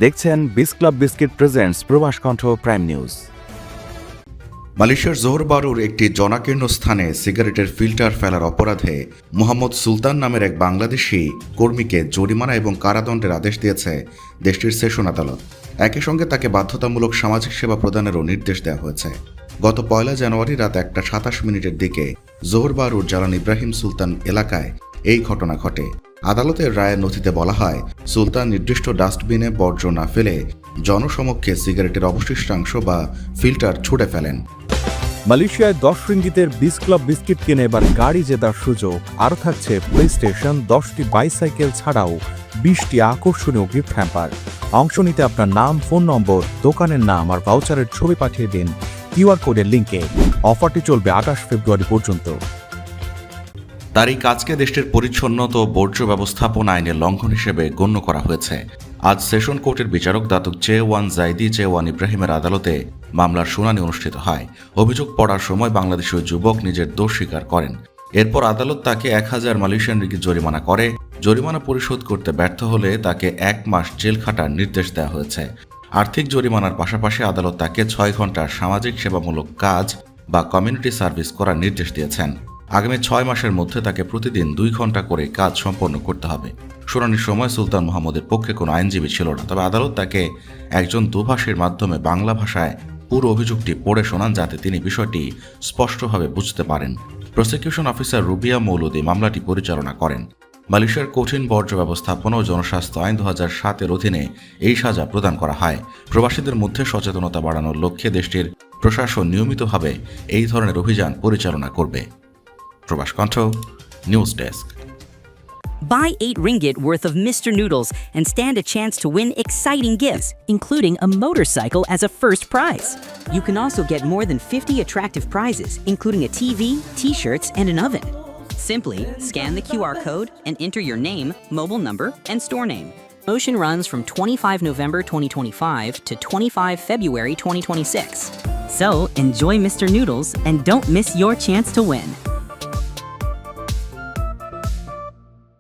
দেখছেন বিস club biscuit presents প্রবাস কণ্ঠ প্রাইম নিউজ। মালয়েশিয়ার জোহর বারুর একটি জনাকীর্ণ স্থানে সিগারেটের ফিল্টার ফেলার অপরাধে মোহাম্মদ সুলতান নামের এক বাংলাদেশি কর্মীকে জরিমানা এবং কারাদণ্ডের আদেশ দিয়েছে দেশটির সেশন আদালত। একই সঙ্গে তাকে বাধ্যতামূলক সামাজিক সেবা প্রদানেরও নির্দেশ দেওয়া হয়েছে। গত 1 জানুয়ারি রাত 1:27 দিকে জোহর বারুর জালান ইব্রাহিম সুলতান এলাকায় এই ঘটনা ঘটে। আদালতের রায়ের নথিতে বলা হয়, সুলতান নির্দিষ্ট ডাস্টবিনে বর্জ্য না ফেলে জনসমক্ষে সিগারেটের অবশিষ্টাংশ বা ফিল্টার ছুঁড়ে ফেলেন। মালয়েশিয়ায় 10 রিঙ্গিতের বিস ক্লাব বিস্কিট কিনে এবার গাড়ি জেতার সুযোগ। আরও থাকছে প্লে স্টেশন, 10টি বাইসাইকেল ছাড়াও 20টি আকর্ষণীয় গিফট হ্যাম্পার। অংশ নিতে আপনার নাম, ফোন নম্বর, দোকানের নাম আর ভাউচারের ছবি পাঠিয়ে দিন কিউআর কোডের লিঙ্কে। অফারটি চলবে 28 ফেব্রুয়ারি পর্যন্ত। তারই কাজকে দেশটির পরিচ্ছন্নতা ও বর্জ্য ব্যবস্থাপনা আইনের লঙ্ঘন হিসেবে গণ্য করা হয়েছে। আজ সেশন কোর্টের বিচারক দাতুক জে1 জাইদি জে1 ইব্রাহিমের আদালতে মামলার শুনানি অনুষ্ঠিত হয়। অভিযোগ পড়ার সময় বাংলাদেশি ওই যুবক নিজের দোষ স্বীকার করেন। এরপর আদালত তাকে 1000 মালয়েশিয়ান রিঙ্গিত জরিমানা করে। জরিমানা পরিশোধ করতে ব্যর্থ হলে তাকে 1 মাস জেল খাটার নির্দেশ দেওয়া হয়েছে। আর্থিক জরিমানার পাশাপাশি আদালত তাকে 6 ঘন্টার সামাজিক সেবামূলক কাজ বা কমিউনিটি সার্ভিস করার নির্দেশ দিয়েছেন। আগামী 6 মাসের মধ্যে তাকে প্রতিদিন 2 ঘন্টা করে কাজ সম্পন্ন করতে হবে। শুনানির সময় সুলতান মোহাম্মদের পক্ষে কোনো আইনজীবী ছিল না, তবে আদালত তাকে একজন দুভাষীর মাধ্যমে বাংলা ভাষায় পুরো অভিযোগটি পড়ে শোনান, যাতে তিনি বিষয়টি স্পষ্টভাবে বুঝতে পারেন। প্রসিকিউশন অফিসার রুবিয়া মৌলুদি মামলাটি পরিচালনা করেন। মালয়েশিয়ার কঠিন বর্জ্য ব্যবস্থাপনা ও জনস্বাস্থ্য আইন 2007-এর অধীনে এই সাজা প্রদান করা হয়। প্রবাসীদের মধ্যে সচেতনতা বাড়ানোর লক্ষ্যে দেশটির প্রশাসন নিয়মিতভাবে এই ধরনের অভিযান পরিচালনা করবে। প্রবাস কণ্ঠ news desk. Buy 8 ringgit worth of Mr. Noodles and stand a chance to win exciting gifts, including a motorcycle as a first prize. You can also get more than 50 attractive prizes, including a TV, t-shirts, and an oven. Simply scan the QR code and enter your name, mobile number, and store name. Promotion runs from 25 November 2025 to 25 February 2026. So enjoy Mr. Noodles and don't miss your chance to win.